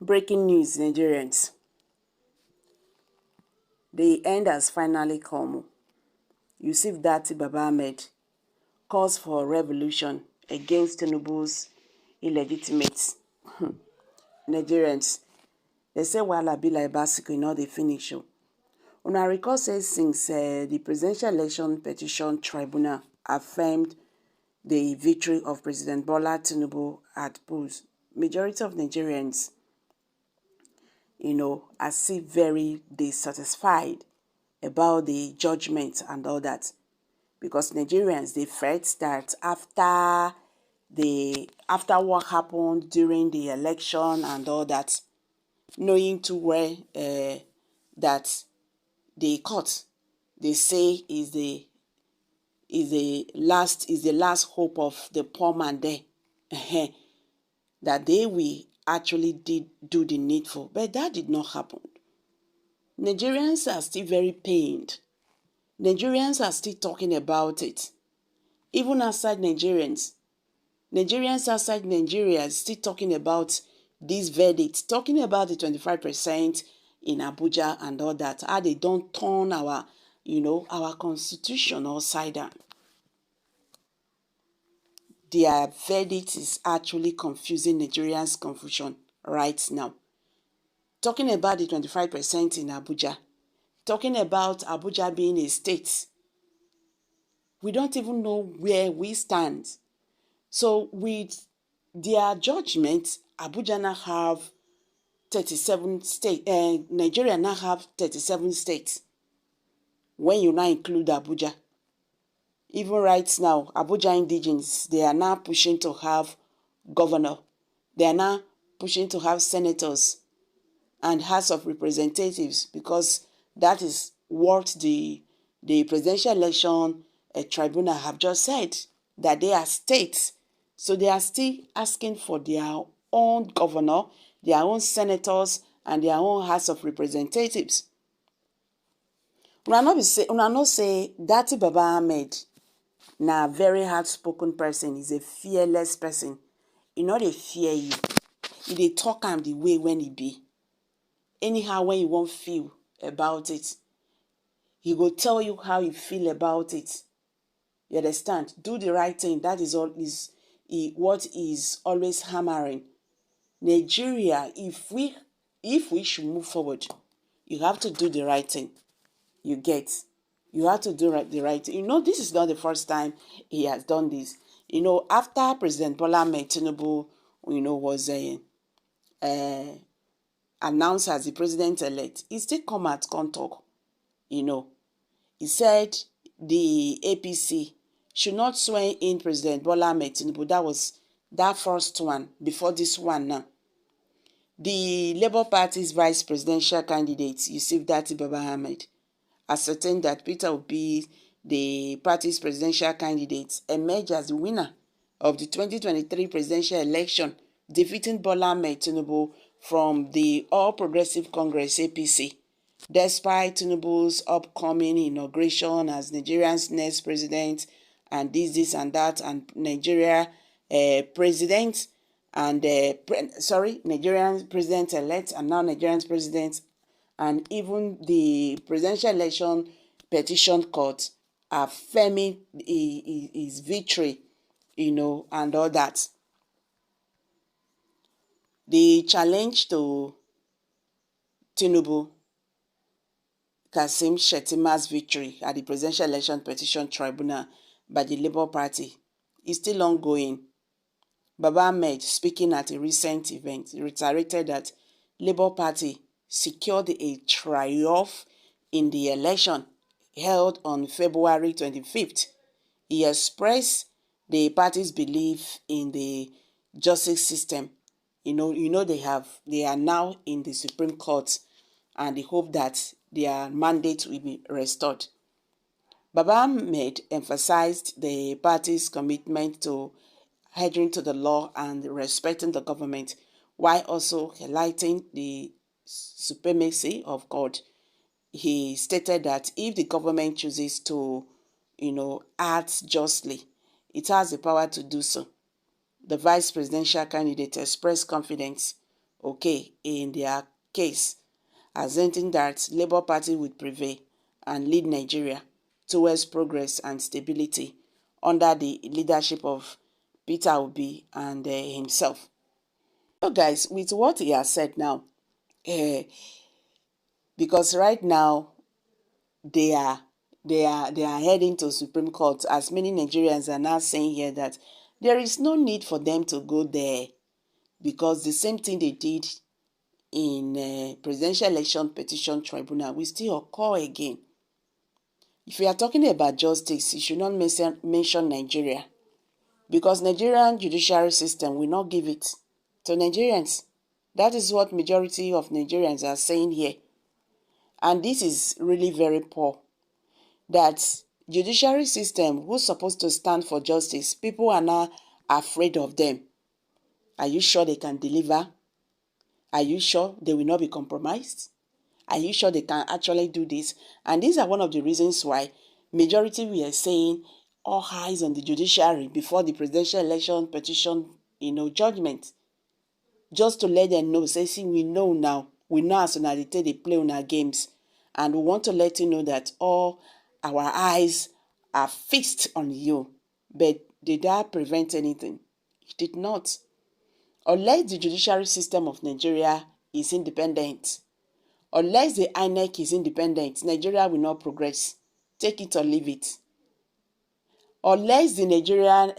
Breaking news, Nigerians. The end has finally come. Yusuf Datti Baba Ahmed calls for revolution against TInubu's illegitimate. Nigerians, they say wahala be like bicycle, not the finish. Una recall says since the Presidential Election Petition Tribunal affirmed the victory of President Bola Tinubu at polls, majority of Nigerians, are still very dissatisfied about the judgment and all that, because Nigerians, they felt that after what happened during the election and all that, knowing too well that the court, they say, is the last hope of the poor man there, that they will actually do the needful, but that did not happen. Nigerians are still very pained. Nigerians are still talking about it. Even outside Nigerians outside Nigeria are still talking about this verdict, talking about the 25% in Abuja and all that, how they don't turn our constitution upside down. Their verdict is actually confusing Nigerians' confusion right now. Talking about the 25% in Abuja, talking about Abuja being a state. We don't even know where we stand. So with their judgment, Abuja now have 37 states, Nigeria now have 37 states, when you now include Abuja. Even right now, Abuja indigenes, they are now pushing to have governor. They are now pushing to have senators and House of Representatives, because that is what the Presidential Election Tribunal have just said, that they are states. So they are still asking for their own governor, their own senators, and their own House of Representatives. Una not say Datti Baba Ahmed na a very hard-spoken person. He's a fearless person. He not dey fear you. He dey talk am the way when he be. Anyhow, when you won't feel about it, he will tell you how you feel about it. You understand? Do the right thing. That is what is always hammering. Nigeria, if we should move forward, you have to do the right thing. You have to do the right thing. This is not the first time he has done this. After President Bola Ahmed Tinubu, was announced as the president-elect, he still come out, come talk. He said the APC should not swear in President Bola Ahmed Tinubu. That was that first one, before this one now. The Labour Party's vice presidential candidate, Yusuf Datti Baba Ahmed, ascertained that Peter Obi, the party's presidential candidate, emerged as the winner of the 2023 presidential election, defeating Bola Ahmed Tinubu from the All Progressive Congress APC. Despite Tinubu's upcoming inauguration as Nigeria's next president, and this and that, and Nigeria president, and Nigerian president-elect, and now Nigerian's president, and even the Presidential Election Petition Court affirming his victory, and all that. The challenge to Tinubu, Kasim Shettima's victory at the Presidential Election Petition Tribunal by the Labour Party is still ongoing. Baba Ahmed, speaking at a recent event, reiterated that Labour Party secured a triumph in the election held on February 25th. He expressed the party's belief in the justice system. They are now in the Supreme Court, and they hope that their mandate will be restored. Baba Ahmed emphasized the party's commitment to adhering to the law and respecting the government, while also highlighting the supremacy of God. He stated that if the government chooses to, act justly, it has the power to do so. The vice presidential candidate expressed confidence okay in their case, asserting that Labour Party would prevail and lead Nigeria towards progress and stability under the leadership of Peter Obi and himself. So guys, with what he has said now, because right now they are heading to Supreme Court, as many Nigerians are now saying here that there is no need for them to go there, because the same thing they did in Presidential Election Petition Tribunal will still occur again. If you are talking about justice, you should not mention Nigeria, because Nigerian judiciary system will not give it to Nigerians. That is what majority of Nigerians are saying here. And this is really very poor. That judiciary system, who's supposed to stand for justice, people are now afraid of them. Are you sure they can deliver? Are you sure they will not be compromised? Are you sure they can actually do this? And these are one of the reasons why majority we are saying all eyes on the judiciary before the presidential election petition, judgment. Just to let them know, say, see, we know now. We know as soon as they play on our games. And we want to let you know that all our eyes are fixed on you. But did that prevent anything? It did not. Unless the judiciary system of Nigeria is independent, unless the INEC is independent, Nigeria will not progress. Take it or leave it. Unless the Nigerian,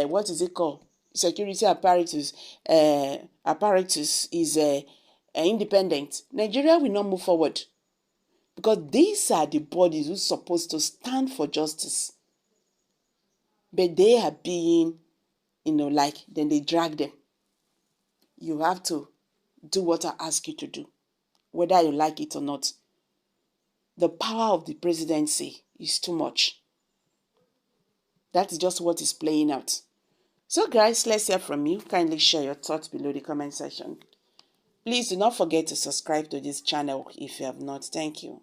what is it called? Security apparatus is independent, Nigeria will not move forward. Because these are the bodies who are supposed to stand for justice. But they are being, then they drag them. You have to do what I ask you to do, whether you like it or not. The power of the presidency is too much. That is just what is playing out. So guys, let's hear from you. Kindly share your thoughts below the comment section. Please do not forget to subscribe to this channel if you have not. Thank you.